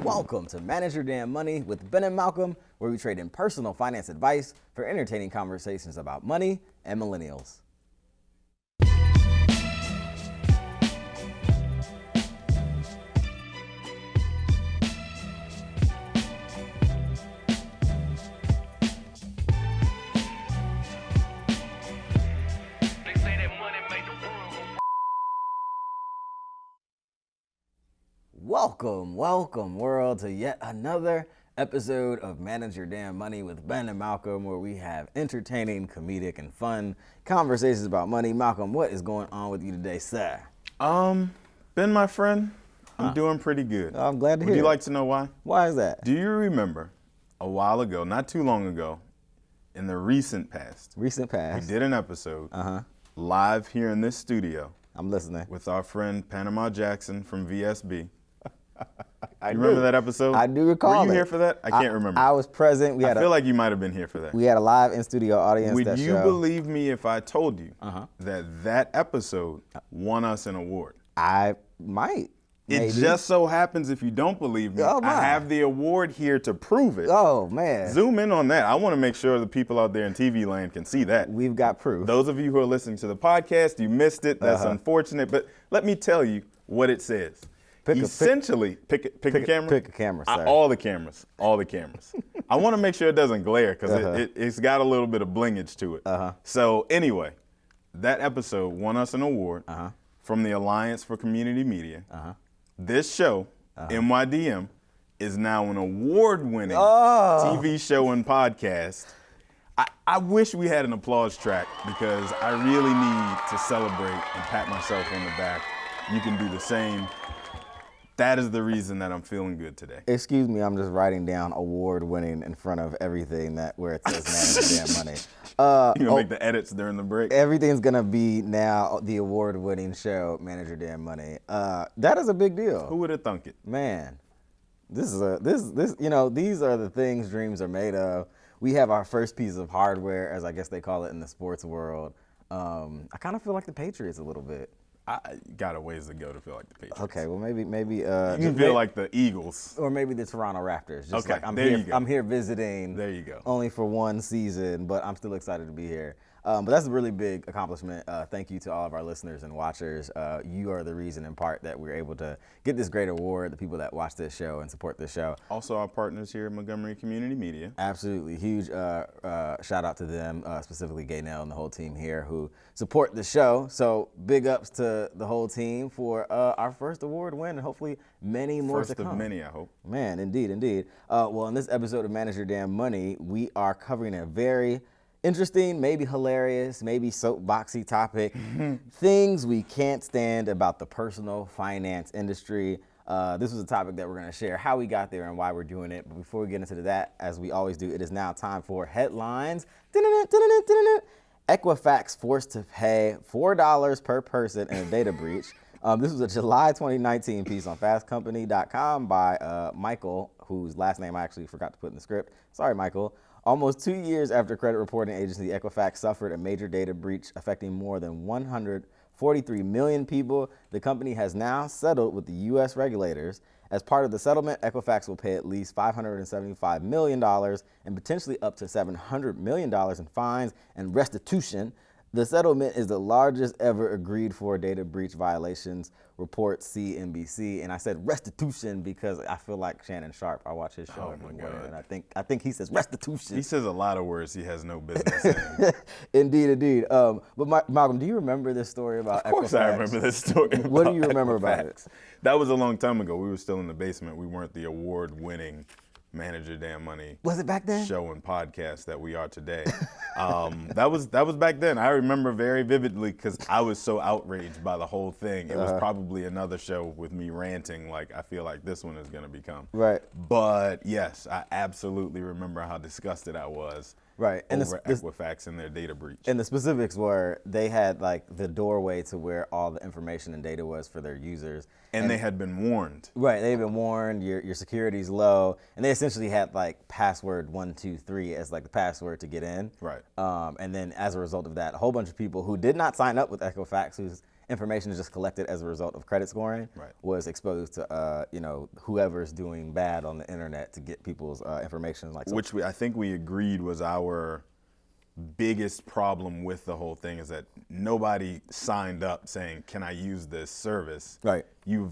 Welcome to Manage Your Damn Money with Ben and Malcolm, where we trade in personal finance advice for entertaining conversations about money and millennials. Welcome world to yet another episode of Manage Your Damn Money with Ben and Malcolm, where we have entertaining, comedic, and fun conversations about money. Malcolm, what is going on with you today, sir? Ben, my friend, I'm doing pretty good. I'm glad to hear. Would you like to know why? Why is that? Do you remember a while ago, not too long ago, in the recent past, we did an episode live here in this studio. I'm listening. With our friend Panama Jackson from VSB. You remember that episode? I do recall. Were you here for that? I can't remember. I was present. I feel like you might have been here for that. We had a live in-studio audience. Would you believe me if I told you that episode won us an award? I might. It just so happens, if you don't believe me, I have the award here to prove it. Oh, man. Zoom in on that. I want to make sure the people out there in TV land can see that. We've got proof. Those of you who are listening to the podcast, you missed it. That's unfortunate. But let me tell you what it says. Essentially, pick a camera? Pick a camera, sir. All the cameras. I want to make sure it doesn't glare because it's got a little bit of blingage to it. So anyway, that episode won us an award from the Alliance for Community Media. This show, MYDM, is now an award-winning TV show and podcast. I wish we had an applause track because I really need to celebrate and pat myself on the back. You can do the same. That is the reason that I'm feeling good today. Excuse me, I'm just writing down award-winning in front of everything where it says Manage Your Damn Money. You gonna make the edits during the break? Everything's gonna be now the award-winning show, Manage Your Damn Money. That is a big deal. Who would have thunk it? Man, these are the things dreams are made of. We have our first piece of hardware, as I guess they call it in the sports world. I kind of feel like the Patriots a little bit. I got a ways to go to feel like the Patriots. Okay, well maybe you can feel like the Eagles, or maybe the Toronto Raptors. Just okay, like I'm here visiting. There you go. Only for one season, but I'm still excited to be here. But that's a really big accomplishment. Thank you to all of our listeners and watchers. You are the reason, in part, that we're able to get this great award. The people that watch this show and support this show. Also, our partners here at Montgomery Community Media. Absolutely, huge shout out to them, specifically Gaynell and the whole team here who support the show. So big ups to the whole team for our first award win, and hopefully many more to come. First of many, I hope. Man, indeed. Well, in this episode of Manage Your Damn Money, we are covering a very interesting, maybe hilarious, maybe soapboxy topic, things we can't stand about the personal finance industry. This was a topic that we're going to share how we got there and why we're doing it. But before we get into that, as we always do, it is now time for headlines. Equifax forced to pay $4 per person in a data breach. This was a July 2019 piece on fastcompany.com by Michael, whose last name I actually forgot to put in the script. Sorry, Michael. Almost 2 years after credit reporting agency Equifax suffered a major data breach affecting more than 143 million people, the company has now settled with the U.S. regulators. As part of the settlement, Equifax will pay at least $575 million and potentially up to $700 million in fines and restitution. The settlement is the largest ever agreed for data breach violations, reports CNBC. And I said restitution because I feel like Shannon Sharp. I watch his show every morning, and I think he says restitution. He says a lot of words he has no business saying. Indeed. But Malcolm, do you remember this story about Equifax? Of course I remember this story. What do you remember about it? That was a long time ago. We were still in the basement. We weren't the award-winning Manage Your Damn Money. Was it back then? Show and podcast that we are today. That was back then. I remember very vividly because I was so outraged by the whole thing. It was probably another show with me ranting like I feel like this one is going to become. Right. But yes, I absolutely remember how disgusted I was. Right. And over Equifax and their data breach. And the specifics were they had like the doorway to where all the information and data was for their users. And they had been warned. Right. They had been warned, your security's low. And they essentially had like password 123 as like the password to get in. Right. And then as a result of that, a whole bunch of people who did not sign up with Equifax, whose information is just collected as a result of credit scoring, was exposed to whoever's doing bad on the internet to get people's information. Which I think we agreed was our biggest problem with the whole thing, is that nobody signed up saying, can I use this service? Right. You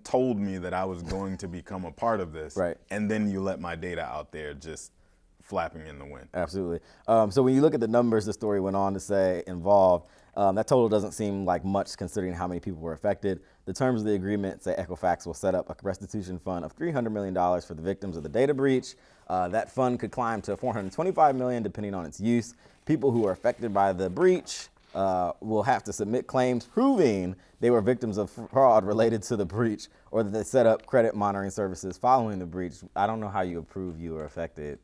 told me that I was going to become a part of this, and then you let my data out there just flapping in the wind. Absolutely. So when you look at the numbers the story went on to say involved, that total doesn't seem like much considering how many people were affected. The terms of the agreement say Equifax will set up a restitution fund of $300 million for the victims of the data breach. That fund could climb to $425 million depending on its use. People who are affected by the breach will have to submit claims proving they were victims of fraud related to the breach, or that they set up credit monitoring services following the breach. I don't know how you prove you were affected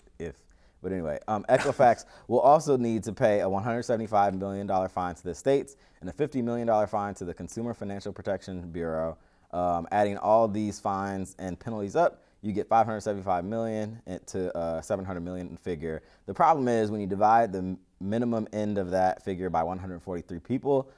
but anyway, Equifax will also need to pay a $175 million fine to the states and a $50 million fine to the Consumer Financial Protection Bureau. Adding all these fines and penalties up, you get $575 million to $700 million figure. The problem is when you divide the minimum end of that figure by 143 people,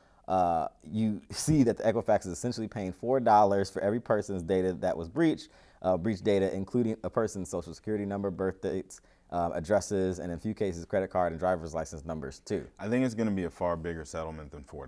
you see that the Equifax is essentially paying $4 for every person's data that was breached data, including a person's social security number, birth dates, addresses, and in a few cases, credit card and driver's license numbers too. I think it's going to be a far bigger settlement than $4.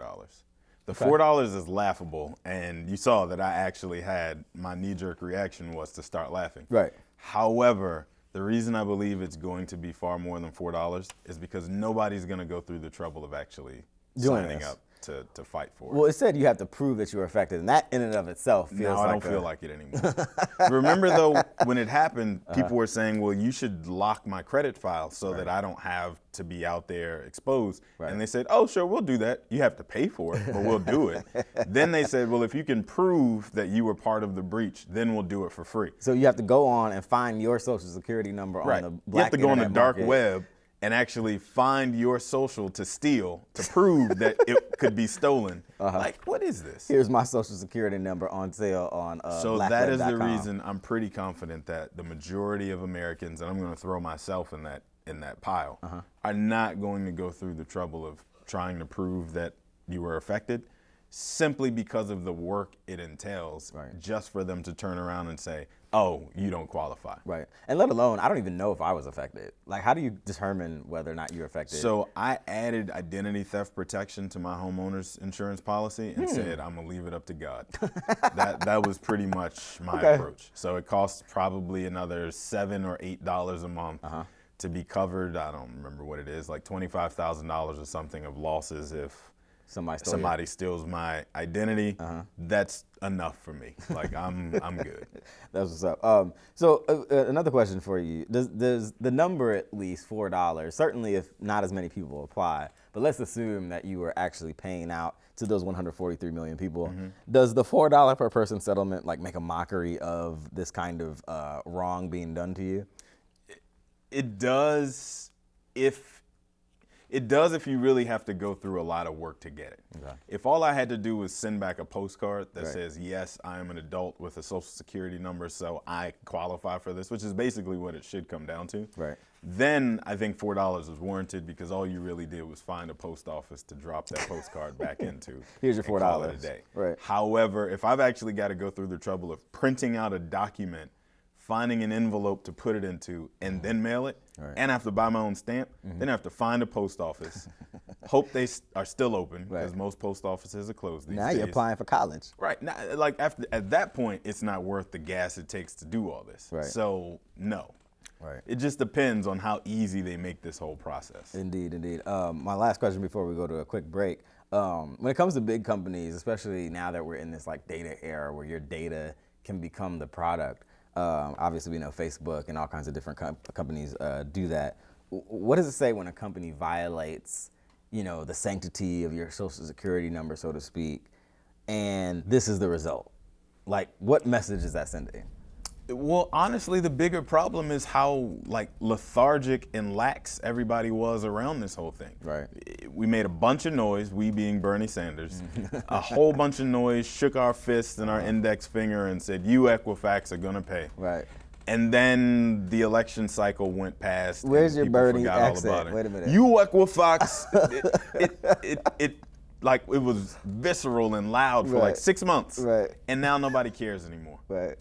The $4 is laughable, and you saw that I actually had my knee-jerk reaction was to start laughing. Right. However, the reason I believe it's going to be far more than $4 is because nobody's going to go through the trouble of actually signing up to fight for it. Well, it said you have to prove that you were affected, and that in and of itself feels like I don't feel like it anymore. Remember, though, when it happened, people were saying, well, you should lock my credit file so that I don't have to be out there exposed. And they said, oh, sure, we'll do that. You have to pay for it, but we'll do it. Then they said, well, if you can prove that you were part of the breach, then we'll do it for free. So you have to go on and find your social security number on the black You have to go on the dark market. web and actually find your social to steal, to prove that it could be stolen. Like, what is this? Here's my social security number on sale on So that is the blackweb.com. reason I'm pretty confident that the majority of Americans, and I'm going to throw myself in that pile, are not going to go through the trouble of trying to prove that you were affected, simply because of the work it entails, just for them to turn around and say, oh, you don't qualify. Right. And let alone, I don't even know if I was affected. Like, how do you determine whether or not you're affected? So I added identity theft protection to my homeowner's insurance policy and said, I'm going to leave it up to God. that was pretty much my approach. So it costs probably another $7 or $8 a month to be covered. I don't remember what it is, like $25,000 or something of losses if somebody steals my identity. That's enough for me. Like, I'm good. That's what's up. So another question for you. Does the number, at least $4, certainly if not as many people apply, but let's assume that you were actually paying out to those 143 million people, does the $4 per person settlement like make a mockery of this kind of wrong being done to you? It does if you really have to go through a lot of work to get it. If all I had to do was send back a postcard that says, yes, I am an adult with a social security number, so I qualify for this, which is basically what it should come down to, then I think $4 is warranted, because all you really did was find a post office to drop that postcard back into. Here's your $4 call it a day. However, if I've actually got to go through the trouble of printing out a document, finding an envelope to put it into, and then mail it, and I have to buy my own stamp, then I have to find a post office, hope they are still open, because most post offices are closed these days. Now you're applying for college. Now, like at that point, it's not worth the gas it takes to do all this. So no. It just depends on how easy they make this whole process. Indeed. My last question before we go to a quick break. When it comes to big companies, especially now that we're in this like data era where your data can become the product, obviously we know Facebook and all kinds of different companies do that. What does it say when a company violates, the sanctity of your social security number, so to speak, and this is the result? Like, what message is that sending? Well, honestly, the bigger problem is how lethargic and lax everybody was around this whole thing. We made a bunch of noise, we being Bernie Sanders, a whole bunch of noise, shook our fists and our index finger and said, you Equifax are gonna pay. And then the election cycle went past. Where's your Bernie accent? Wait a minute. You Equifax. like it was visceral and loud for like 6 months. Right. And now nobody cares anymore. Right.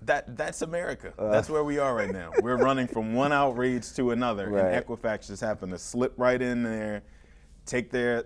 That's America. That's where we are right now. We're running from one outrage to another, and Equifax just happened to slip right in there, take their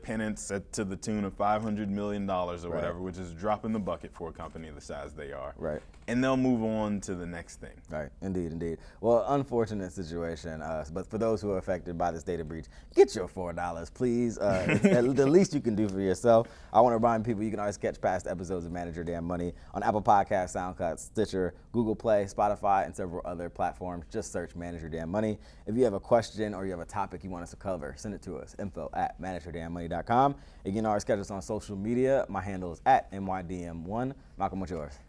penance to the tune of $500 million or whatever, which is a drop in the bucket for a company the size they are. Right. And they'll move on to the next thing. Right. Indeed. Well, unfortunate situation. But for those who are affected by this data breach, get your $4, please. It's the least you can do for yourself. I want to remind people you can always catch past episodes of Manage Your Damn Money on Apple Podcasts, SoundCloud, Stitcher, Google Play, Spotify, and several other platforms. Just search Manage Your Damn Money. If you have a question or you have a topic you want us to cover, send it to us. info@manageyourdamnmoney.com. You can always catch us on social media. My handle is @MYDM1. Malcolm, what's yours?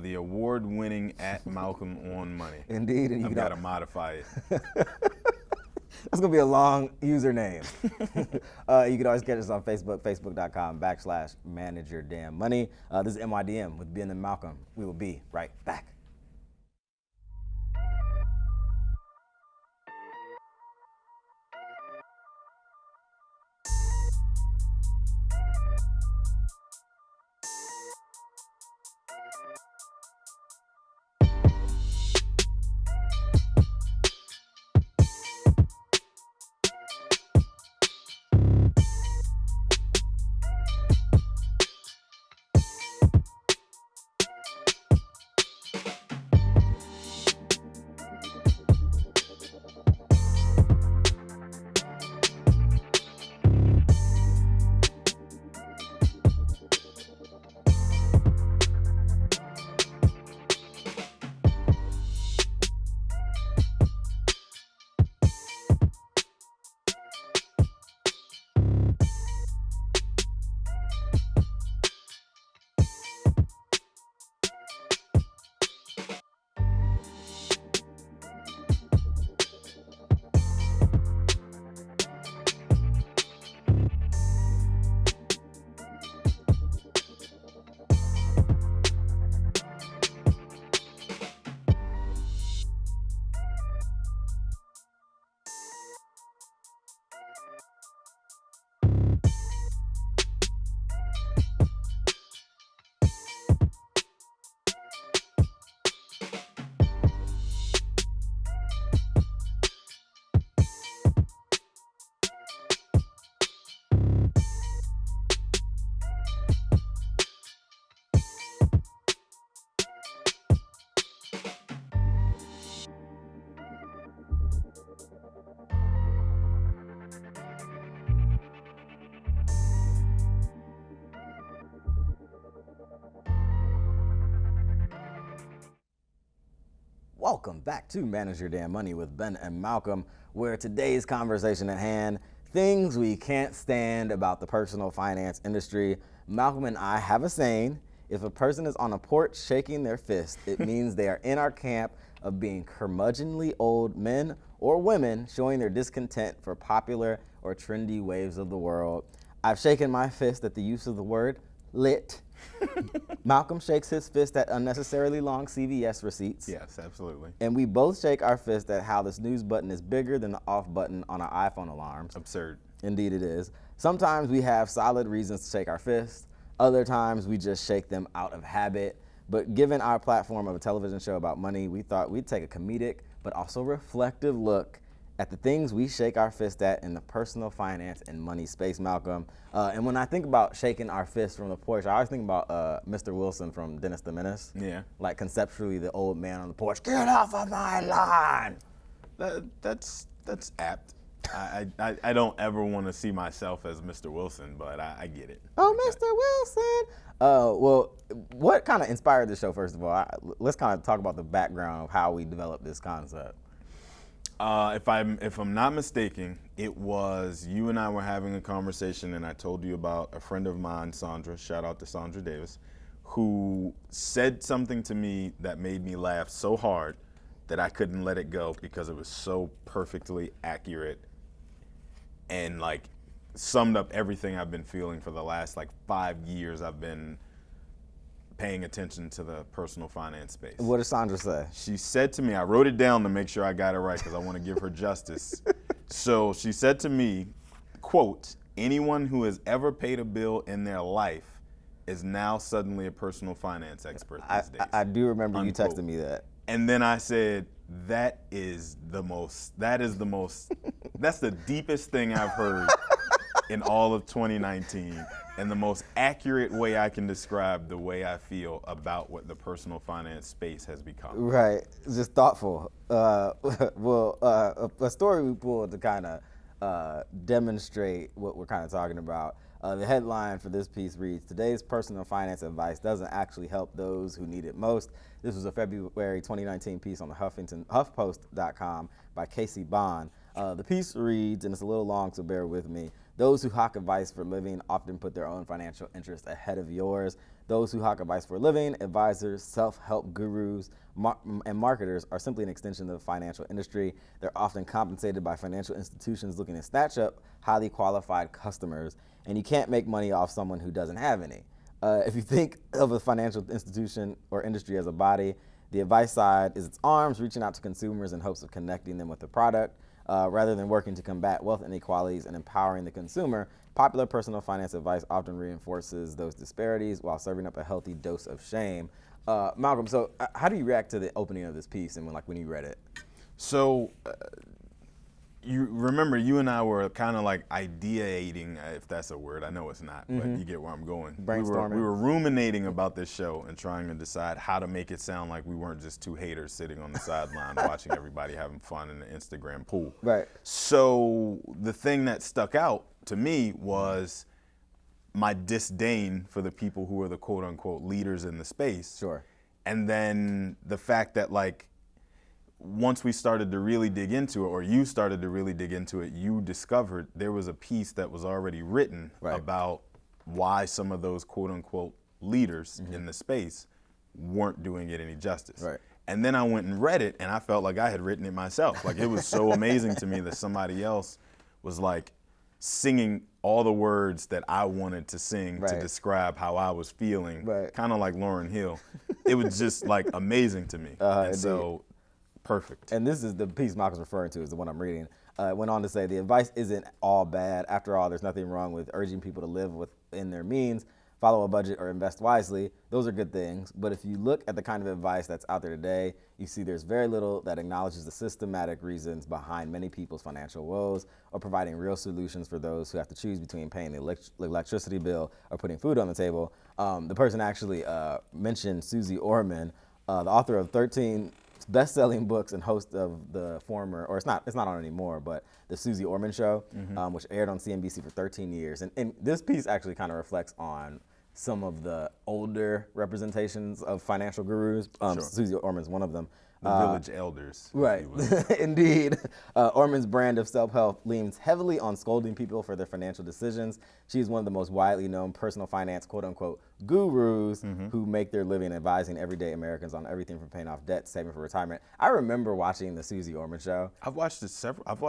The award-winning @Malcolm on Money. Indeed. And I've got to modify it. That's going to be a long username. You can always catch us on Facebook, facebook.com/manageyourdamnmoney. This is MYDM with Ben and Malcolm. We will be right back. Welcome back to Manage Your Damn Money with Ben and Malcolm, where today's conversation at hand, things we can't stand about the personal finance industry. Malcolm and I have a saying: if a person is on a porch shaking their fist, it means they are in our camp of being curmudgeonly old men or women showing their discontent for popular or trendy waves of the world. I've shaken my fist at the use of the word lit. Malcolm shakes his fist at unnecessarily long CVS receipts. Yes, absolutely. And we both shake our fist at how the snooze button is bigger than the off button on our iPhone alarms. Absurd. Indeed it is. Sometimes we have solid reasons to shake our fists. Other times we just shake them out of habit. But given our platform of a television show about money, we thought we'd take a comedic but also reflective look at the things we shake our fist at in the personal finance and money space, Malcolm. And when I think about shaking our fist from the porch, I always think about Mr. Wilson from Dennis the Menace. Yeah. Like conceptually, the old man on the porch, get off of my lawn. That's apt. I don't ever want to see myself as Mr. Wilson, but I get it. Oh, Mr. Wilson. Well, what kind of inspired the show, first of all? Let's kind of talk about the background of how we developed this concept. If I'm not mistaken, it was you and I were having a conversation, and I told you about a friend of mine, Sandra, shout out to Sandra Davis, who said something to me that made me laugh so hard that I couldn't let it go because it was so perfectly accurate and like summed up everything I've been feeling for the last like 5 years. I've been paying attention to the personal finance space. What did Sandra say? She said to me, I wrote it down to make sure I got it right because I want to give her justice. So she said to me, quote, anyone who has ever paid a bill in their life is now suddenly a personal finance expert these days. I do remember Unquote. you texting me that. And then I said, that's the deepest thing I've heard in all of 2019, and the most accurate way I can describe the way I feel about what the personal finance space has become. Right, just thoughtful. A story we pulled to kind of demonstrate what we're kind of talking about. The headline for this piece reads, "Today's personal finance advice doesn't actually help those who need it most." This was a February 2019 piece on the HuffPost.com by Casey Bond. The piece reads, and it's a little long, so bear with me. "Those who hawk advice for a living often put their own financial interest ahead of yours. Those who hawk advice for a living, advisors, self-help gurus, and marketers are simply an extension of the financial industry. They're often compensated by financial institutions looking to snatch up highly qualified customers, and you can't make money off someone who doesn't have any." If you think of a financial institution or industry as a body, the advice side is its arms reaching out to consumers in hopes of connecting them with the product. Rather than working to combat wealth inequalities and empowering the consumer, popular personal finance advice often reinforces those disparities while serving up a healthy dose of shame. Malcolm, so how do you react to the opening of this piece and when you read it? So, you remember you and I were kind of like ideating, if that's a word. I know it's not, but you get where I'm going. Brainstorming. We were ruminating about this show and trying to decide how to make it sound like we weren't just two haters sitting on the sideline watching everybody having fun in the Instagram pool. Right. So the thing that stuck out to me was my disdain for the people who are the quote unquote leaders in the space. Sure. And then the fact that once we started to really dig into it, or you started to really dig into it, you discovered there was a piece that was already written about why some of those quote unquote leaders in the space weren't doing it any justice. Right. And then I went and read it, and I felt like I had written it myself. Like, it was so amazing to me that somebody else was singing all the words that I wanted to sing to describe how I was feeling, kind of like Lauryn Hill. It was just amazing to me. And so, perfect. And this is the piece Malcolm's referring to, is the one I'm reading. It went on to say, "The advice isn't all bad. After all, there's nothing wrong with urging people to live within their means, follow a budget, or invest wisely. Those are good things. But if you look at the kind of advice that's out there today, you see there's very little that acknowledges the systematic reasons behind many people's financial woes, or providing real solutions for those who have to choose between paying the electricity bill or putting food on the table." The person actually mentioned Susie Orman, the author of 13 best-selling books and host of the former, or it's not on anymore, but the Susie Orman Show, which aired on CNBC for 13 years. And this piece actually kind of reflects on some of the older representations of financial gurus. Sure. Susie Orman's one of them. The village elders. Right, indeed. Orman's brand of self-help leans heavily on scolding people for their financial decisions. She's one of the most widely known personal finance, quote-unquote, gurus who make their living advising everyday Americans on everything from paying off debt, saving for retirement. I remember watching the Susie Orman Show. I've watched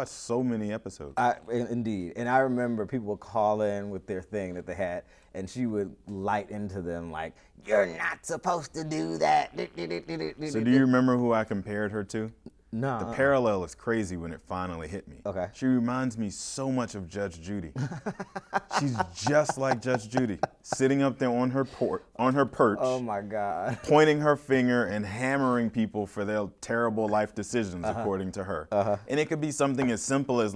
so many episodes. Indeed. And I remember people would call in with their thing that they had, and she would light into them like, "You're not supposed to do that." So do you remember who I compared her to? No. The parallel is crazy when it finally hit me. Okay. She reminds me so much of Judge Judy. She's just like Judge Judy, sitting up there on her perch. Oh my God. Pointing her finger and hammering people for their terrible life decisions, according to her. And it could be something as simple as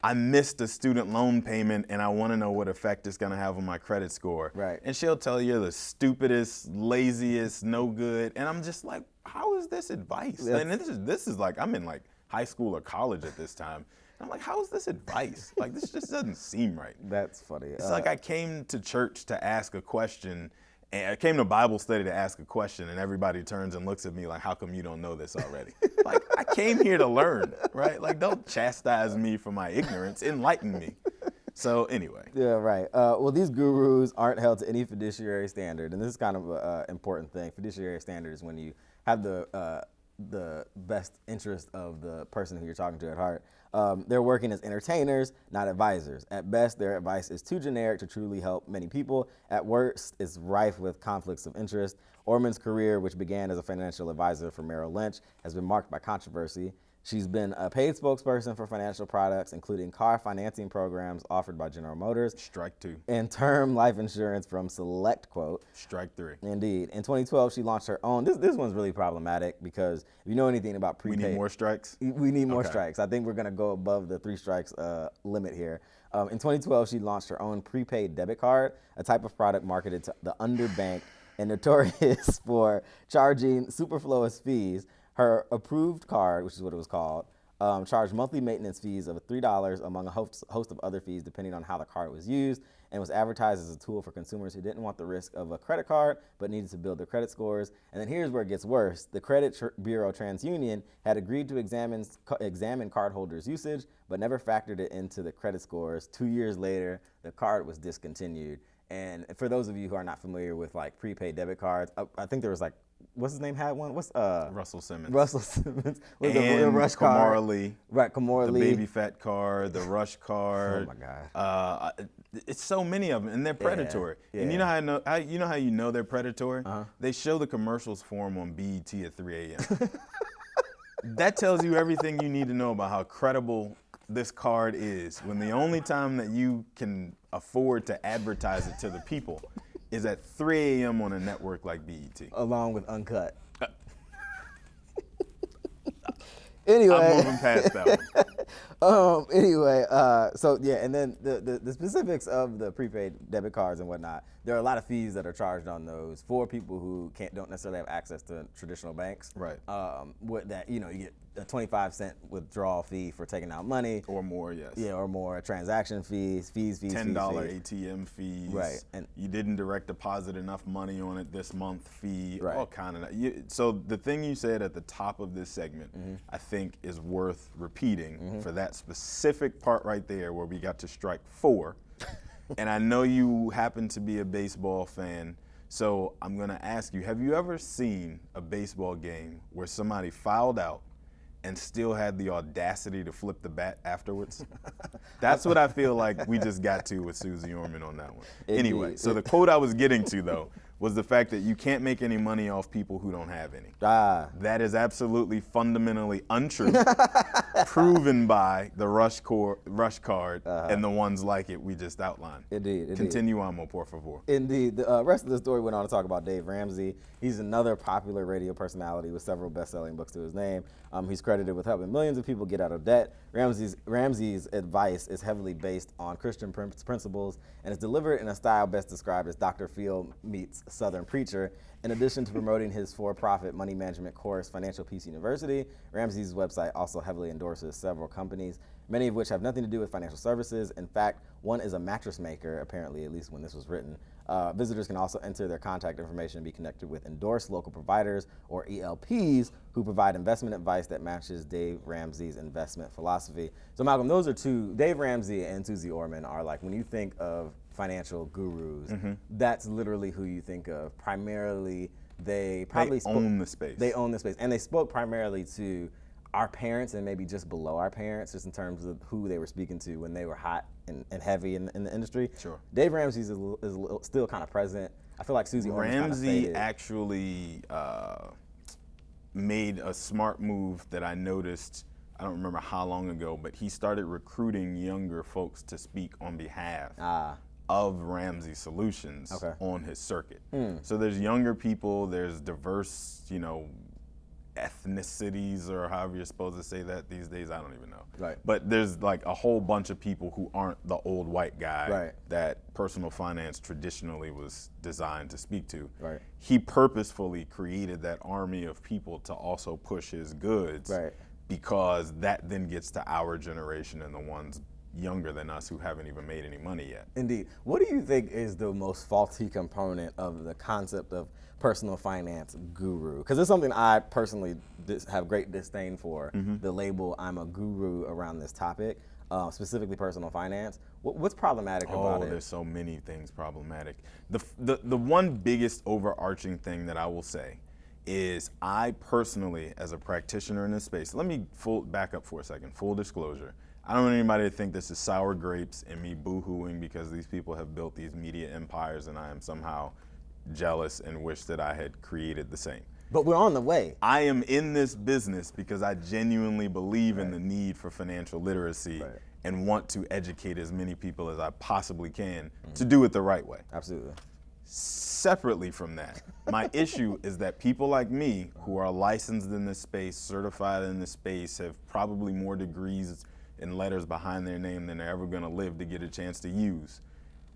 I missed a student loan payment and I want to know what effect it's going to have on my credit score. Right. And she'll tell you the stupidest, laziest, no good. And I'm just like, how is this advice? And this is I'm in high school or college at this time. And I'm like, how is this advice? This just doesn't seem right. That's funny. It's I came to church to ask a question, and I came to Bible study to ask a question, and everybody turns and looks at me like, how come you don't know this already? I came here to learn, right? Don't chastise me for my ignorance, enlighten me. So anyway. Yeah, right. Well, these gurus aren't held to any fiduciary standard, and this is kind of an important thing. Fiduciary standard is when you have the best interest of the person who you're talking to at heart. They're working as entertainers, not advisors. At best, their advice is too generic to truly help many people. At worst, it's rife with conflicts of interest. Orman's career, which began as a financial advisor for Merrill Lynch, has been marked by controversy. She's been a paid spokesperson for financial products, including car financing programs offered by General Motors. Strike 2. And term life insurance from Select Quote. Strike 3. Indeed. In 2012, she launched her own. This one's really problematic because if you know anything about prepaid. We need more strikes? We need more strikes. I think we're going to go above the 3 strikes limit here. In 2012, she launched her own prepaid debit card, a type of product marketed to the underbanked and notorious for charging superfluous fees. Her approved card, which is what it was called, charged monthly maintenance fees of $3 among a host of other fees depending on how the card was used, and was advertised as a tool for consumers who didn't want the risk of a credit card but needed to build their credit scores. And then here's where it gets worse. The Credit Bureau TransUnion had agreed to examine cardholders' usage but never factored it into the credit scores. 2 years later, the card was discontinued. And for those of you who are not familiar with like prepaid debit cards, I think there was like, what's his name had one? Russell Simmons. Russell Simmons. Was the Rush card. Kamara Lee. Right, Kamara Lee. The Baby Fat card, the Rush card. Oh my God. It's so many of them, and they're predatory. Yeah. And you know how you know they're predatory? They show the commercials for them on BET at 3 a.m. That tells you everything you need to know about how credible this card is, when the only time that you can afford to advertise it to the people is at 3 a.m. on a network like BET. Along with Uncut. Anyway. I'm moving past that one. So yeah, and then the specifics of the prepaid debit cards and whatnot, there are a lot of fees that are charged on those for people who don't necessarily have access to traditional banks. Right. With that, you get a 25-cent withdrawal fee for taking out money. Or more, yes. Yeah, or more. Transaction fees, $10 ATM fees. Right. And you didn't direct deposit enough money on it this month fee. Right. All kind of. So the thing you said at the top of this segment, I think is worth repeating for that specific part right there where we got to strike 4. And I know you happen to be a baseball fan, so I'm going to ask you, have you ever seen a baseball game where somebody fouled out and still had the audacity to flip the bat afterwards? That's what I feel like we just got to with Susie Orman on that one. Anyway, so the quote I was getting to, though, was the fact that you can't make any money off people who don't have any. That is absolutely fundamentally untrue, proven by the Rush card and the ones like it we just outlined. Indeed. Continuamos, por favor. Indeed. The rest of the story went on to talk about Dave Ramsey. He's another popular radio personality with several best-selling books to his name. He's credited with helping millions of people get out of debt. Ramsey's advice is heavily based on Christian principles and is delivered in a style best described as Dr. Phil meets Southern Preacher. In addition to promoting his for-profit money management course, Financial Peace University, Ramsey's website also heavily endorses several companies, many of which have nothing to do with financial services. In fact, one is a mattress maker, apparently, at least when this was written. Visitors can also enter their contact information and be connected with endorsed local providers, or ELPs, who provide investment advice that matches Dave Ramsey's investment philosophy. So Malcolm, those are two. Dave Ramsey and Susie Orman are like, when you think of financial gurus, that's literally who you think of. Primarily, they own the space. They own the space. And they spoke primarily to our parents and maybe just below our parents, just in terms of who they were speaking to when they were hot and heavy in the industry. Sure. Dave Ramsey's is still kind of present. I feel like Susie Orman's kind of faded. Ramsey actually made a smart move that I noticed, I don't remember how long ago, but he started recruiting younger folks to speak on behalf of Ramsey Solutions on his circuit. So there's younger people, there's diverse, ethnicities, or however you're supposed to say that these days, I don't even know. Right. But there's like a whole bunch of people who aren't the old white guy that personal finance traditionally was designed to speak to. Right. He purposefully created that army of people to also push his goods, because that then gets to our generation and the ones younger than us who haven't even made any money yet. Indeed. What do you think is the most faulty component of the concept of personal finance guru? Because it's something I personally have great disdain for, the label I'm a guru around this topic, specifically personal finance. What's problematic about it? Oh, there's so many things problematic. The one biggest overarching thing that I will say is I personally, as a practitioner in this space, let me back up for a second, full disclosure. I don't want anybody to think this is sour grapes and me boo-hooing because these people have built these media empires and I am somehow jealous and wish that I had created the same. But we're on the way. I am in this business because I genuinely believe in the need for financial literacy and want to educate as many people as I possibly can to do it the right way. Absolutely. Separately from that, my issue is that people like me who are licensed in this space, certified in this space, have probably more degrees and letters behind their name than they're ever going to live to get a chance to use.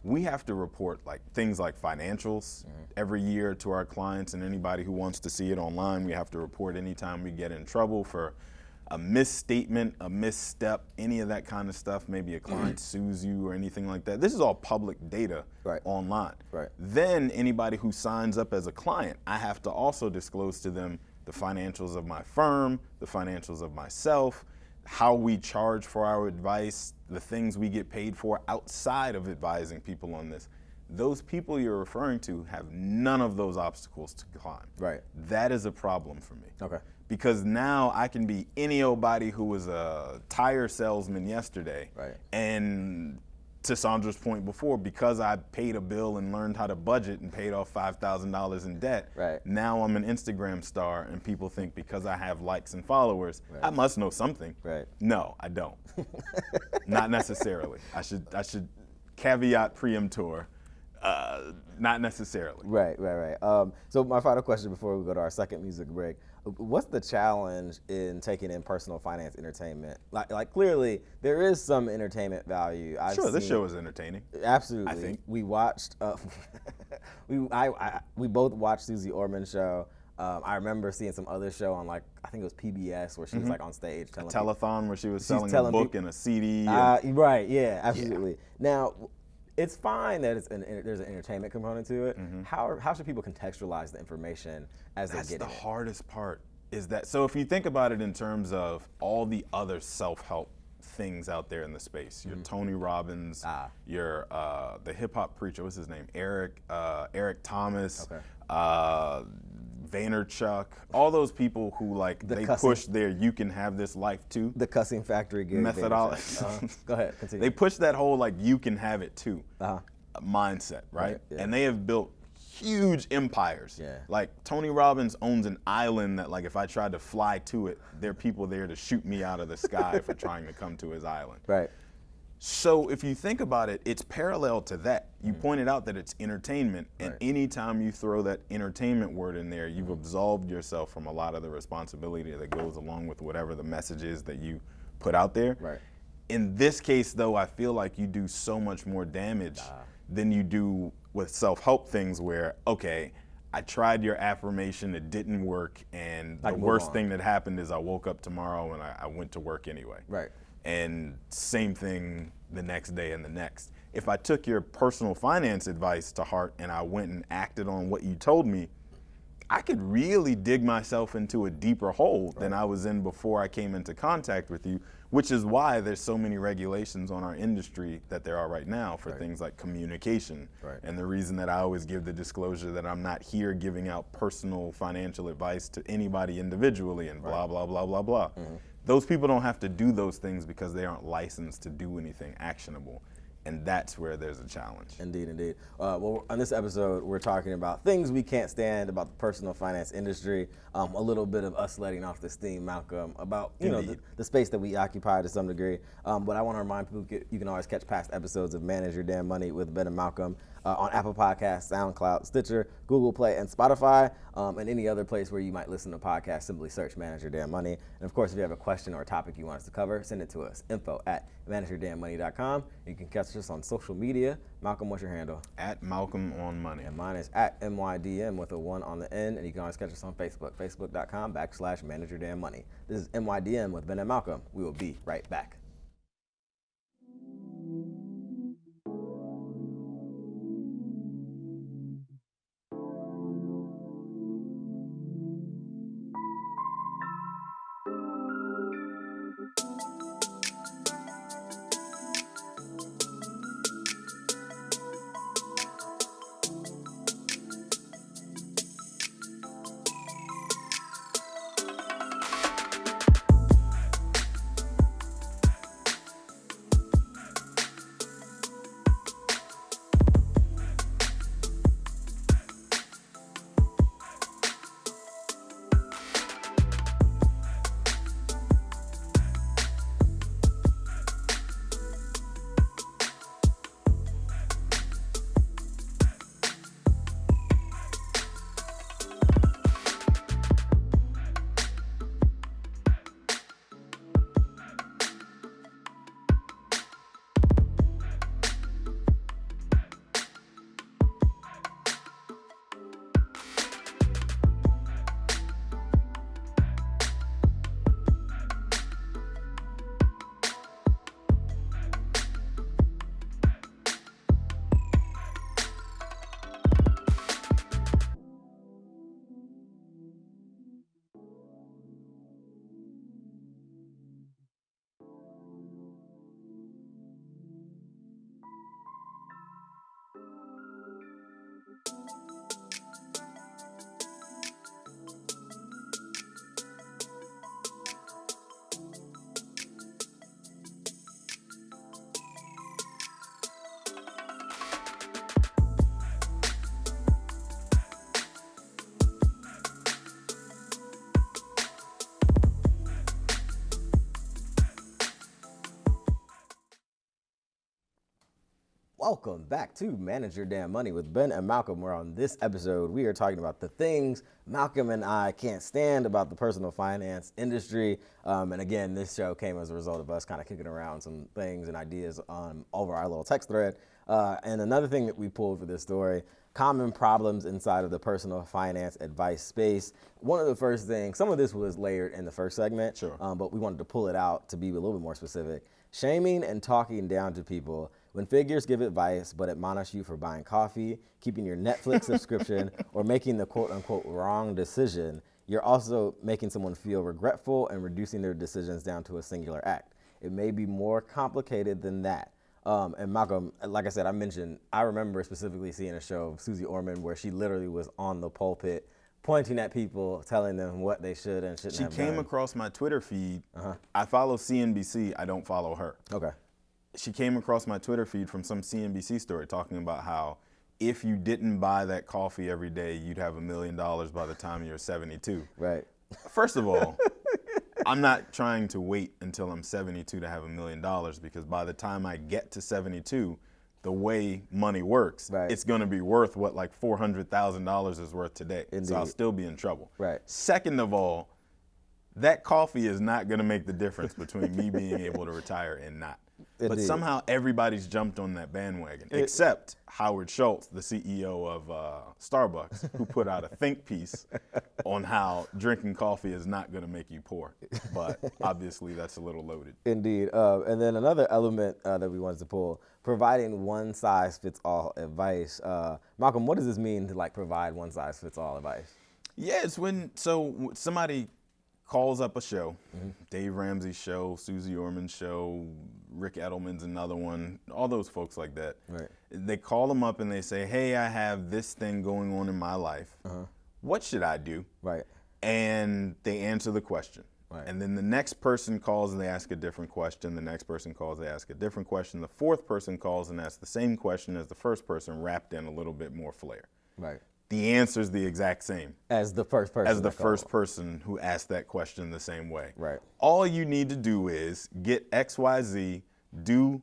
We have to report things like financials every year to our clients, and anybody who wants to see it online, we have to report anytime we get in trouble for a misstatement, a misstep, any of that kind of stuff. Maybe a client sues you or anything like that. This is all public data online. Then anybody who signs up as a client, I have to also disclose to them the financials of my firm, the financials of myself, how we charge for our advice, the things we get paid for outside of advising people on this. Those people you're referring to have none of those obstacles to climb. That is a problem for me. Because now I can be any old body who was a tire salesman yesterday. And to Sandra's point before, because I paid a bill and learned how to budget and paid off $5,000 in debt, now I'm an Instagram star, and people think because I have likes and followers, I must know something. No, I don't. Not necessarily. I should caveat preemptor. Not necessarily. So my final question before we go to our second music break: what's the challenge in taking in personal finance entertainment? Like clearly there is some entertainment value. This show is entertaining. Absolutely. I think we watched. We both watched Susie Orman's show. I remember seeing some other show on I think it was PBS where she was on stage telling a telethon where she was selling a book and a CD. Absolutely. Now, it's fine that there's an entertainment component to it. How should people contextualize the information as they're getting it? That's the hardest part. Is that so? If you think about it in terms of all the other self-help things out there in the space, your Tony Robbins, your the hip hop preacher, what's his name? Eric Thomas. Vaynerchuk, all those people who they push their "you can have this life too" the cussing factory methodology. Go ahead, continue. They push that whole "you can have it too" mindset, right? And they have built huge empires. Like Tony Robbins owns an island that if I tried to fly to it, there are people there to shoot me out of the sky for trying to come to his island. So if you think about it, it's parallel to that. You pointed out that it's entertainment, and anytime you throw that entertainment word in there, you've absolved yourself from a lot of the responsibility that goes along with whatever the message is that you put out there. In this case, though, I feel like you do so much more damage than you do with self-help things where, okay, I tried your affirmation, it didn't work, and the worst thing that happened is I woke up tomorrow and I went to work anyway. And same thing the next day and the next. If I took your personal finance advice to heart and I went and acted on what you told me, I could really dig myself into a deeper hole than I was in before I came into contact with you, which is why there's so many regulations on our industry that there are right now for things like communication. And the reason that I always give the disclosure that I'm not here giving out personal financial advice to anybody individually and blah, blah, blah, blah, blah. Those people don't have to do those things because they aren't licensed to do anything actionable. And that's where there's a challenge. Indeed. Well, on this episode, we're talking about things we can't stand about the personal finance industry, a little bit of us letting off the steam, Malcolm, about the space that we occupy to some degree. But I want to remind people you can always catch past episodes of Manage Your Damn Money with Ben and Malcolm on Apple Podcasts, SoundCloud, Stitcher, Google Play, and Spotify, and any other place where you might listen to podcasts. Simply search Manage Your Damn Money. And of course, if you have a question or a topic you want us to cover, send it to us, info@manageyourdamnmoney.com. You can catch us on social media. Malcolm, what's your handle? @MalcolmOnMoney. And mine is @MYDM with a 1 on the end. And you can always catch us on Facebook, facebook.com/manageyourdamnmoney. This is MYDM with Ben and Malcolm. We will be right back. Welcome back to Manage Your Damn Money with Ben and Malcolm, where on this episode we are talking about the things Malcolm and I can't stand about the personal finance industry. And again, this show came as a result of us kind of kicking around some things and ideas over our little text thread. And another thing that we pulled for this story, common problems inside of the personal finance advice space. One of the first things, some of this was layered in the first segment, sure. But we wanted to pull it out to be a little bit more specific. Shaming and talking down to people. When figures give advice but admonish you for buying coffee, keeping your Netflix subscription, or making the quote-unquote wrong decision, you're also making someone feel regretful and reducing their decisions down to a singular act. It may be more complicated than that. And Malcolm, like I said, I remember specifically seeing a show of Susie Orman where she literally was on the pulpit pointing at people, telling them what they should and shouldn't have done. She came across my Twitter feed. I follow CNBC. I don't follow her. Okay. She came across my Twitter feed from some CNBC story talking about how if you didn't buy that coffee every day, you'd have $1 million by the time you're 72. Right. First of all, I'm not trying to wait until I'm 72 to have $1 million, because by the time I get to 72, the way money works, right, it's going to be worth what like $400,000 is worth today. Indeed. So I'll still be in trouble. Right. Second of all, that coffee is not going to make the difference between me being able to retire and not. But somehow everybody's jumped on that bandwagon, except Howard Schultz, the CEO of Starbucks, who put out a think piece on how drinking coffee is not going to make you poor. But obviously that's a little loaded. Indeed. And then another element that we wanted to pull, providing one-size-fits-all advice. Malcolm, what does this mean to provide one-size-fits-all advice? Yeah, it's when somebody calls up a show, Dave Ramsey's show, Susie Orman's show, Rick Edelman's another one, all those folks like that. Right. They call them up and they say, hey, I have this thing going on in my life. What should I do? Right. And they answer the question. Right. And then the next person calls and they ask a different question. The next person calls, they ask a different question. The fourth person calls and asks the same question as the first person, wrapped in a little bit more flair. Right. The answer is the exact same. As the first person. As the first person who asked that question the same way. Right. All you need to do is get X, Y, Z, do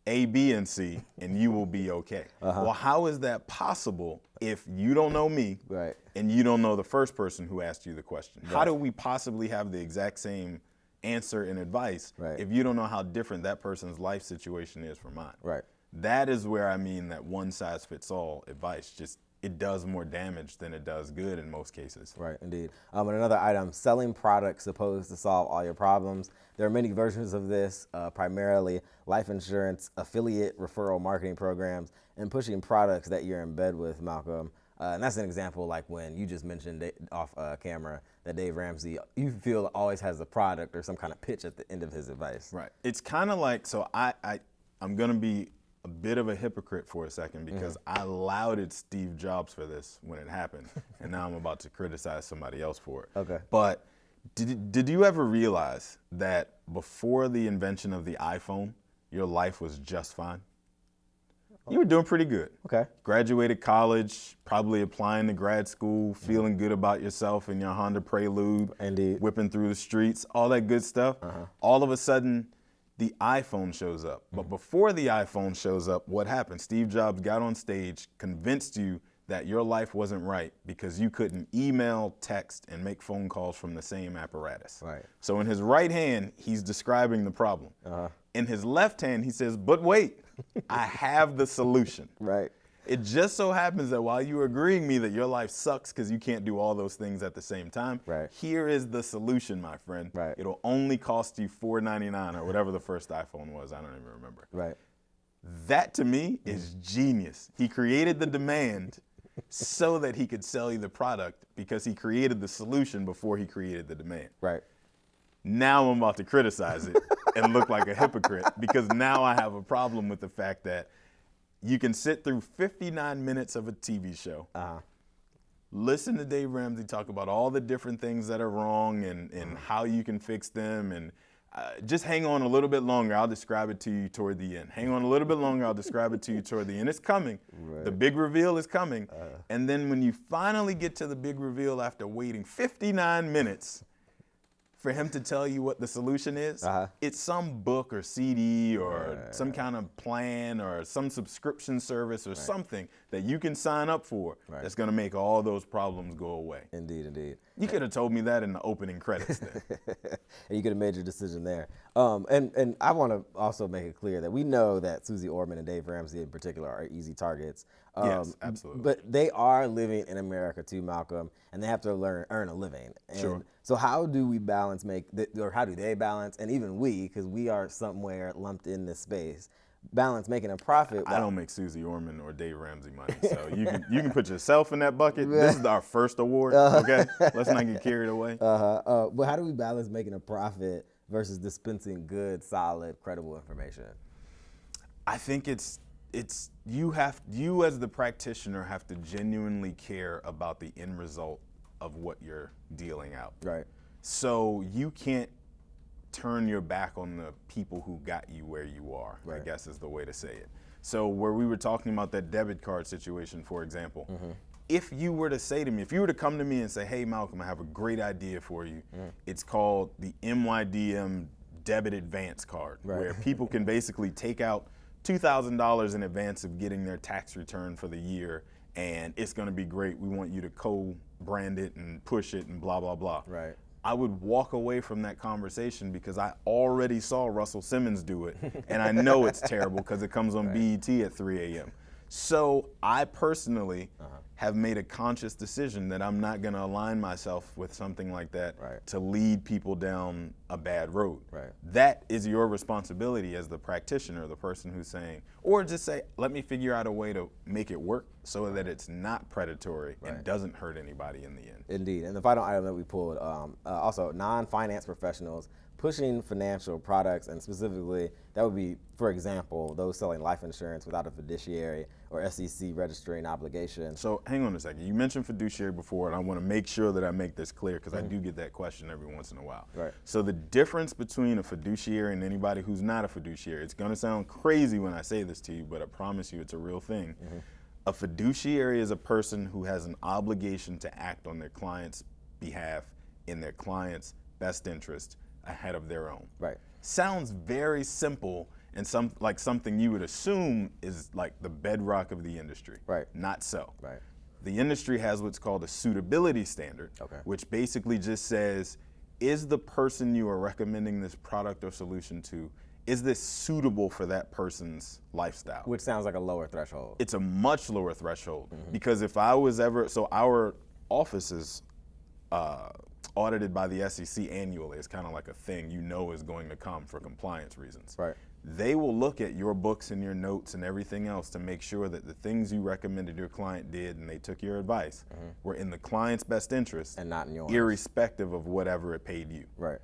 A, B, and C, and you will be okay. Well, how is that possible if you don't know me, right, and you don't know the first person who asked you the question? Right. How do we possibly have the exact same answer and advice, right, if you don't know how different that person's life situation is from mine? Right. That is where I mean that one-size-fits-all advice it does more damage than it does good in most cases. Right, indeed. And another item, selling products supposed to solve all your problems. There are many versions of this, primarily life insurance, affiliate referral marketing programs, and pushing products that you're in bed with, Malcolm. And that's an example like when you just mentioned off camera that Dave Ramsey, you feel always has a product or some kind of pitch at the end of his advice. Right. It's kind of like, so I'm going to be a bit of a hypocrite for a second because I lauded Steve Jobs for this when it happened, and now I'm about to criticize somebody else for it. Okay. But did you ever realize that before the invention of the iPhone, your life was just fine? You were doing pretty good. Okay. Graduated college, probably applying to grad school, feeling good about yourself in your Honda Prelude. Indeed. Whipping through the streets, all that good stuff. All of a sudden, the iPhone shows up. But before the iPhone shows up, what happened? Steve Jobs got on stage, convinced you that your life wasn't right because you couldn't email, text, and make phone calls from the same apparatus. Right. So in his right hand, he's describing the problem. In his left hand, he says, but wait, I have the solution. Right. It just so happens that while you're agreeing me that your life sucks because you can't do all those things at the same time, right, here is the solution, my friend. Right. It'll only cost you $4.99 or whatever the first iPhone was. I don't even remember. Right. That to me is genius. He created the demand so that he could sell you the product because he created the solution before he created the demand. Right. Now I'm about to criticize it and look like a hypocrite because now I have a problem with the fact that you can sit through 59 minutes of a TV show, listen to Dave Ramsey talk about all the different things that are wrong and how you can fix them, and just hang on a little bit longer. I'll describe it to you toward the end. Hang on a little bit longer. I'll describe it to you toward the end. It's coming. Right. The big reveal is coming. And then when you finally get to the big reveal after waiting 59 minutes, for him to tell you what the solution is, it's some book or CD or some kind of plan or some subscription service or something that you can sign up for that's going to make all those problems go away. Indeed, indeed. You could have told me that in the opening credits then. And you could have made your decision there. And I want to also make it clear that we know that Susie Orman and Dave Ramsey in particular are easy targets. Yes, absolutely. But they are living in America too, Malcolm, and they have to earn a living. And Sure. So how do we balance or how do they balance, and even we, because we are somewhere lumped in this space, balance making a profit? I don't make Susie Orman or Dave Ramsey money, so you can put yourself in that bucket. This is our first award, okay? Let's not get carried away. But how do we balance making a profit versus dispensing good, solid, credible information? I think it's you as the practitioner have to genuinely care about the end result of what you're dealing out. Right. So you can't turn your back on the people who got you where you are, I guess is the way to say it. So where we were talking about that debit card situation, for example, if you were to say to me, if you were to come to me and say, hey, Malcolm, I have a great idea for you. It's called the MYDM debit advance card, where people can basically take out $2,000 in advance of getting their tax return for the year, and it's going to be great. We want you to co-brand it and push it and blah, blah, blah. Right. I would walk away from that conversation because I already saw Russell Simmons do it, and I know it's terrible because it comes on BET at 3 a.m. So I personally have made a conscious decision that I'm not going to align myself with something like that to lead people down a bad road. Right. That is your responsibility as the practitioner, the person who's saying, or just say, let me figure out a way to make it work so that it's not predatory and doesn't hurt anybody in the end. Indeed. And the final item that we pulled, also non-finance professionals pushing financial products, and specifically that would be, for example, those selling life insurance without a fiduciary or SEC registering obligation. So hang on a second. You mentioned fiduciary before, and I want to make sure that I make this clear because I do get that question every once in a while. Right. So the difference between a fiduciary and anybody who's not a fiduciary, it's going to sound crazy when I say this to you, but I promise you it's a real thing. A fiduciary is a person who has an obligation to act on their client's behalf in their client's best interest ahead of their own. Right. Sounds very simple and something you would assume is like the bedrock of the industry. Right. Not so. Right. The industry has what's called a suitability standard, which basically just says, is the person you are recommending this product or solution to, is this suitable for that person's lifestyle? Which sounds like a lower threshold. It's a much lower threshold because if I was ever, so our office is audited by the SEC annually. It's kind of like a thing you know is going to come for compliance reasons. Right. They will look at your books and your notes and everything else to make sure that the things you recommended your client did and they took your advice were in the client's best interest and not in yours, irrespective of whatever it paid you. Right.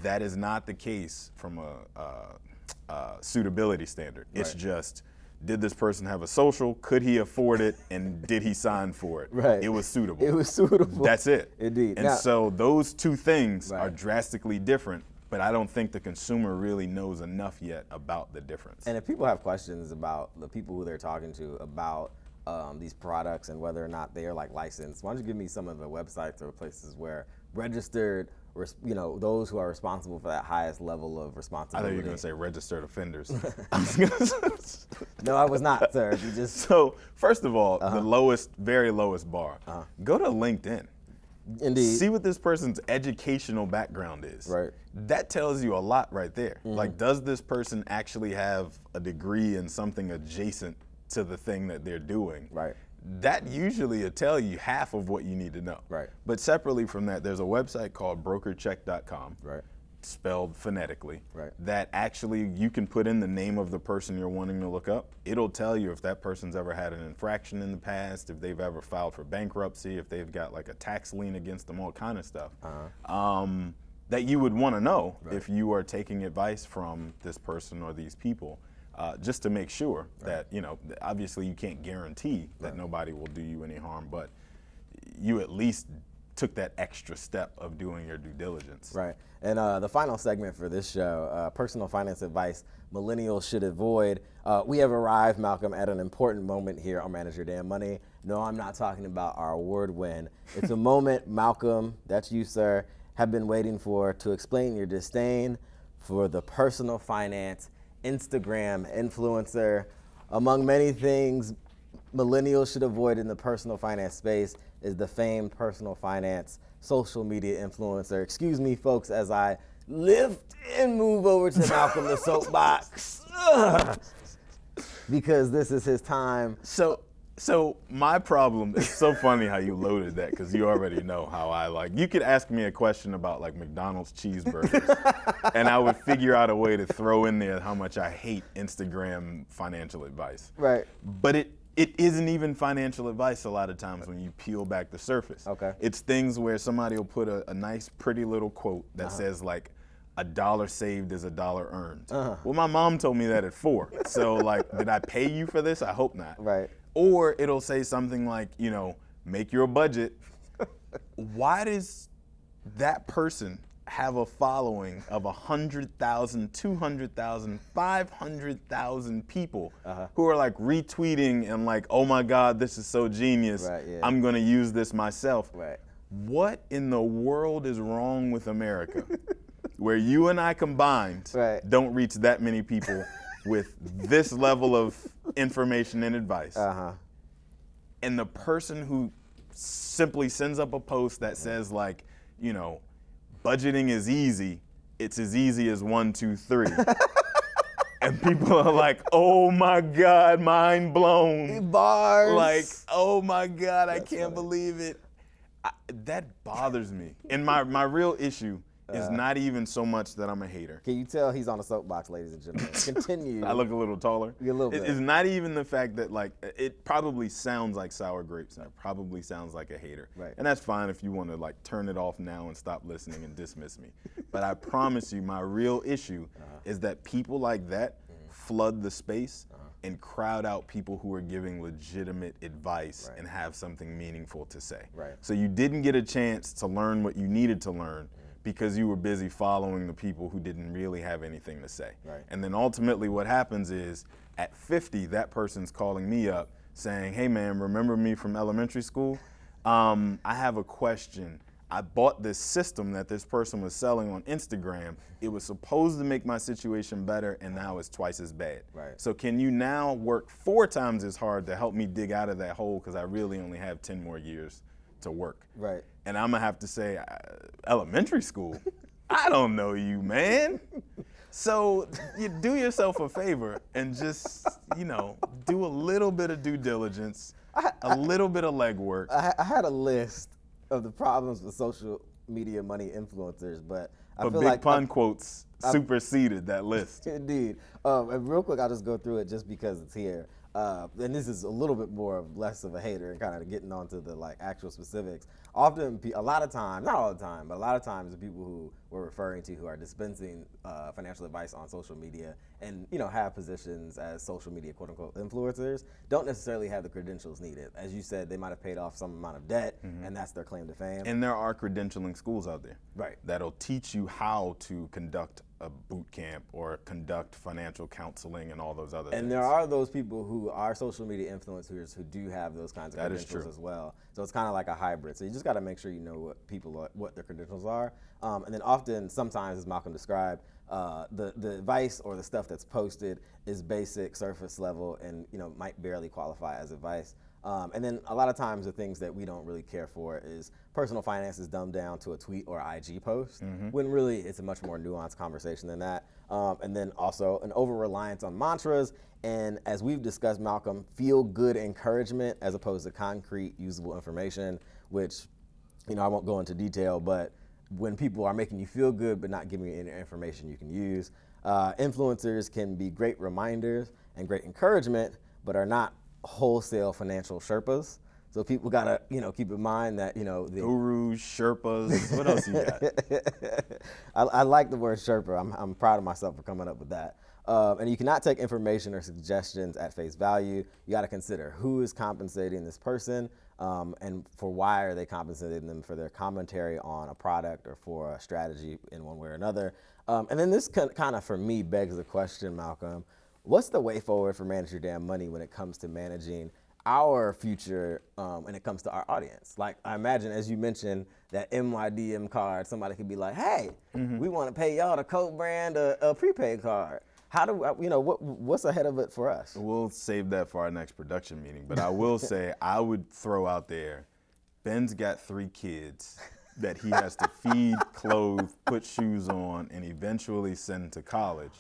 That is not the case from a suitability standard. It's just, did this person have a social? Could he afford it? And did he sign for it? Right. It was suitable. It was suitable. That's it. Indeed. And so those two things are drastically different, but I don't think the consumer really knows enough yet about the difference. And if people have questions about the people who they're talking to about these products and whether or not they are like licensed, why don't you give me some of the websites or places where registered, those who are responsible for that highest level of responsibility. I thought you were going to say registered offenders. No, I was not, sir. You just So, first of all, the lowest, very lowest bar. Go to LinkedIn. Indeed. See what this person's educational background is. Right. That tells you a lot right there. Like, does this person actually have a degree in something adjacent to the thing that they're doing? Right. That usually will tell you half of what you need to know. Right. But separately from that, there's a website called brokercheck.com. Right. Spelled phonetically. Right. That actually you can put in the name of the person you're wanting to look up. It'll tell you if that person's ever had an infraction in the past, if they've ever filed for bankruptcy, if they've got like a tax lien against them, all kind of stuff. That you would want to know if you are taking advice from this person or these people. Just to make sure that, obviously you can't guarantee that nobody will do you any harm, but you at least took that extra step of doing your due diligence. Right. And the final segment for this show, personal finance advice millennials should avoid. We have arrived, Malcolm, at an important moment here on Manage Your Damn Money. No, I'm not talking about our award win. It's a moment, Malcolm, that's you, sir, have been waiting for to explain your disdain for the personal finance Instagram influencer. Among many things millennials should avoid in the personal finance space is the famed personal finance social media influencer. Excuse me, folks, as I lift and move over to Malcolm the soapbox. Because this is his time. So my problem, it's so funny how you loaded that, because you already know how I like. You could ask me a question about like McDonald's cheeseburgers, and I would figure out a way to throw in there how much I hate Instagram financial advice. Right. But it isn't even financial advice a lot of times when you peel back the surface. Okay. It's things where somebody will put a nice, pretty little quote that says like, $1 saved is $1 earned. Well, my mom told me that at 4. So like, did I pay you for this? I hope not. Right. Or it'll say something like, make your budget. Why does that person have a following of 100,000, 200,000, 500,000 people who are like retweeting and like, oh my God, this is so genius. Right, yeah. I'm gonna use this myself. Right. What in the world is wrong with America? Where you and I combined don't reach that many people with this level of information and advice. And the person who simply sends up a post that says like, budgeting is easy, it's as easy as 1, 2, 3. And people are like, oh my God, mind blown. Bars. Like, oh my God, I can't believe it. That bothers me. And my real issue is not even so much that I'm a hater. Can you tell he's on a soapbox, ladies and gentlemen? Continue. I look a little taller. You're a little bit. It's not even the fact that like, it probably sounds like sour grapes and it probably sounds like a hater. Right. And that's fine if you want to like turn it off now and stop listening and dismiss me. But I promise you, my real issue is that people like that flood the space and crowd out people who are giving legitimate advice and have something meaningful to say. Right. So you didn't get a chance to learn what you needed to learn because you were busy following the people who didn't really have anything to say. Right. And then ultimately what happens is at 50, that person's calling me up saying, hey man, remember me from elementary school? I have a question. I bought this system that this person was selling on Instagram. It was supposed to make my situation better, and now it's twice as bad. Right. So can you now work 4 times as hard to help me dig out of that hole, because I really only have 10 more years to work. Right. And I'm gonna have to say, elementary school? I don't know you, man. So you do yourself a favor and just, do a little bit of due diligence, a little bit of legwork. I had a list of the problems with social media money influencers, but I feel Big like Pun quotes superseded that list. Indeed. And real quick, I'll just go through it just because it's here. And this is a little bit more of less of a hater and kind of getting onto the like actual specifics. Often, a lot of times, not all the time, but a lot of times the people who we're referring to who are dispensing financial advice on social media and have positions as social media quote unquote influencers don't necessarily have the credentials needed. As you said, they might have paid off some amount of debt and that's their claim to fame. And there are credentialing schools out there that'll teach you how to conduct a boot camp or conduct financial counseling and all those other things. And there are those people who are social media influencers who do have those kinds of credentials as well. So it's kind of like a hybrid. So you just got to make sure you know what their credentials are. And then often, sometimes, as Malcolm described, the advice or the stuff that's posted is basic, surface level, and might barely qualify as advice. And then a lot of times the things that we don't really care for is personal finance is dumbed down to a tweet or IG post, when really it's a much more nuanced conversation than that. And then also an over-reliance on mantras, and as we've discussed, Malcolm, feel-good encouragement as opposed to concrete, usable information, which, I won't go into detail, but when people are making you feel good but not giving you any information you can use. Influencers can be great reminders and great encouragement, but are not wholesale financial Sherpas. So people gotta, keep in mind that, the gurus, Sherpas, what else you got? I like the word Sherpa. I'm proud of myself for coming up with that. And you cannot take information or suggestions at face value. You gotta consider who is compensating this person, and for why are they compensating them for their commentary on a product or for a strategy in one way or another. And then this kind of, for me, begs the question, Malcolm, what's the way forward for Manage Your Damn Money when it comes to managing our future when it comes to our audience. Like, I imagine, as you mentioned, that MYDM card, somebody could be like, hey, we want to pay y'all to co-brand a prepaid card. How do, what's ahead of it for us? We'll save that for our next production meeting. But I will say, I would throw out there, Ben's got 3 kids that he has to feed, clothe, put shoes on, and eventually send to college.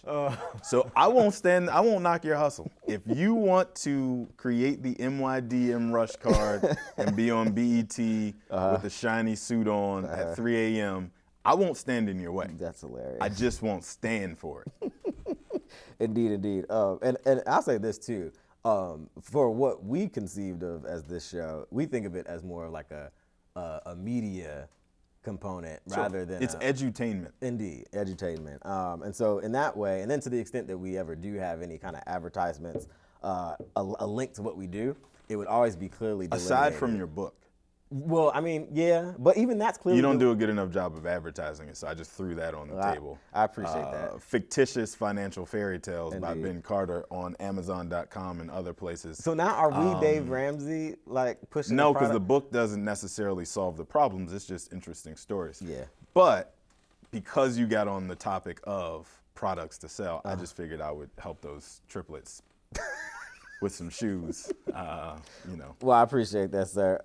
So I won't knock your hustle. If you want to create the MYDM rush card and be on BET with a shiny suit on at 3 a.m., I won't stand in your way. That's hilarious. I just won't stand for it. Indeed. And I'll say this too. For what we conceived of as this show, we think of it as more like a media component rather than it's edutainment. Indeed, edutainment. And so in that way, and then to the extent that we ever do have any kind of advertisements, a link to what we do, it would always be clearly delineated. Aside from your book. Well, I mean, yeah, but even that's clearly. You don't do a good enough job of advertising it, so I just threw that on the table. I appreciate that. Fictitious Financial Fairy Tales by Ben Carter on Amazon.com and other places. So now are we Dave Ramsey, like pushing No, because the book doesn't necessarily solve the problems. It's just interesting stories. Yeah. But because you got on the topic of products to sell, I just figured I would help those triplets with some shoes, Well, I appreciate that, sir.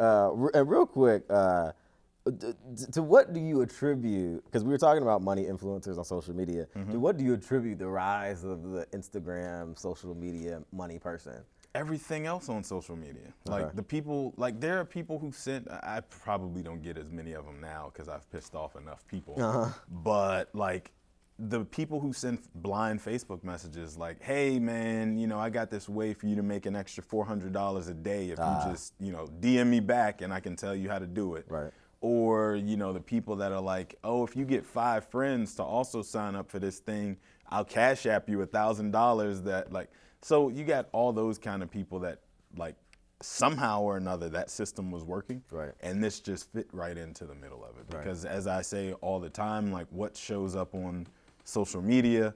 And real quick, to what do you attribute, because we were talking about money influencers on social media, to what do you attribute the rise of the Instagram social media money person? Everything else on social media. Like the people, like there are people who sent, I probably don't get as many of them now because I've pissed off enough people, but like, the people who send blind Facebook messages like, hey man, I got this way for you to make an extra $400 a day if you just, DM me back and I can tell you how to do it. Right. Or, the people that are like, oh, if you get 5 friends to also sign up for this thing, I'll cash app you $1,000 that like, so you got all those kind of people that like somehow or another that system was working. Right. And this just fit right into the middle of it. Because as I say all the time, like what shows up on social media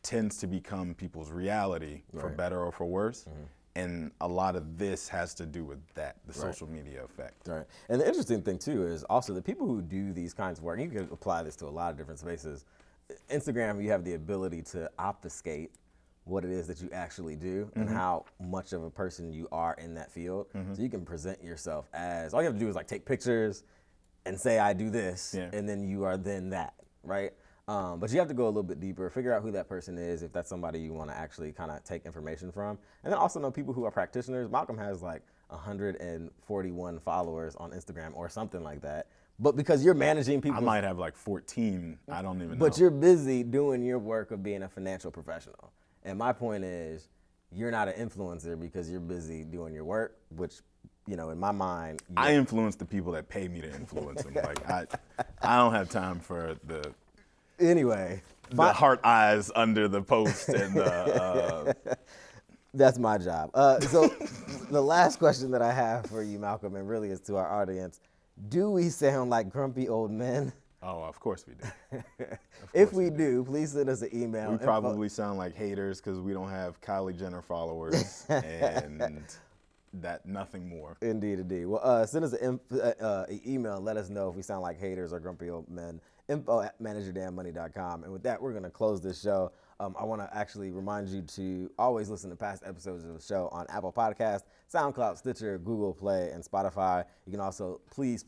tends to become people's reality for better or for worse. And a lot of this has to do with that, the social media effect. Right. And the interesting thing too is also the people who do these kinds of work, you can apply this to a lot of different spaces. Instagram, you have the ability to obfuscate what it is that you actually do and how much of a person you are in that field. So you can present yourself as, all you have to do is like take pictures and say, I do this, and then you are then that, right? But you have to go a little bit deeper, figure out who that person is, if that's somebody you want to actually kind of take information from. And then also know people who are practitioners. Malcolm has like 141 followers on Instagram or something like that. But because you're managing people. I might have like 14, I don't even know. But you're busy doing your work of being a financial professional. And my point is, you're not an influencer because you're busy doing your work, which, in my mind. I influence the people that pay me to influence them. Like I don't have time for the. Anyway, the heart eyes under the post and that's my job. So the last question that I have for you, Malcolm, and really is to our audience: do we sound like grumpy old men? Oh, of course we do. If we do, please send us an email. We probably sound like haters because we don't have Kylie Jenner followers and that nothing more. Indeed. Well, send us an email. Let us know if we sound like haters or grumpy old men. info@manageyourdamnmoney.com. And with that, we're going to close this show. I want to actually remind you to always listen to past episodes of the show on Apple Podcasts, SoundCloud, Stitcher, Google Play, and Spotify. You can also please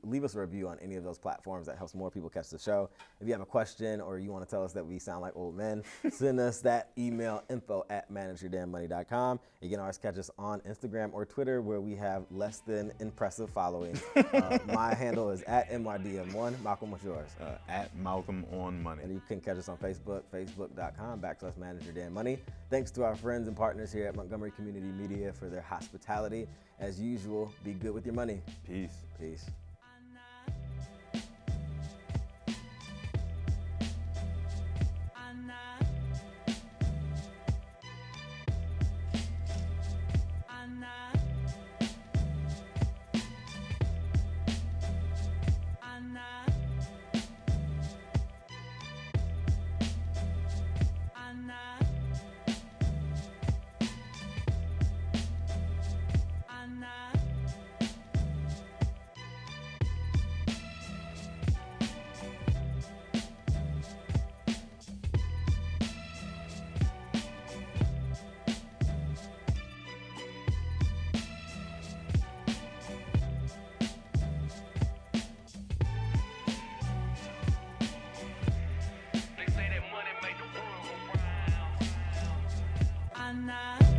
leave us a review on any of those platforms. That helps more people catch the show. If you have a question or you want to tell us that we sound like old men, send us that email, info@manageyourdamnmoney.com. You can always catch us on Instagram or Twitter, where we have less than impressive following. My handle is @MYDM1. Malcolm, what's yours? @MalcolmOnMoney. And you can catch us on Facebook, facebook.com/manageyourdamnmoney. Thanks to our friends and partners here at Montgomery Community Media for their hospitality. As usual, be good with your money. Peace. nah.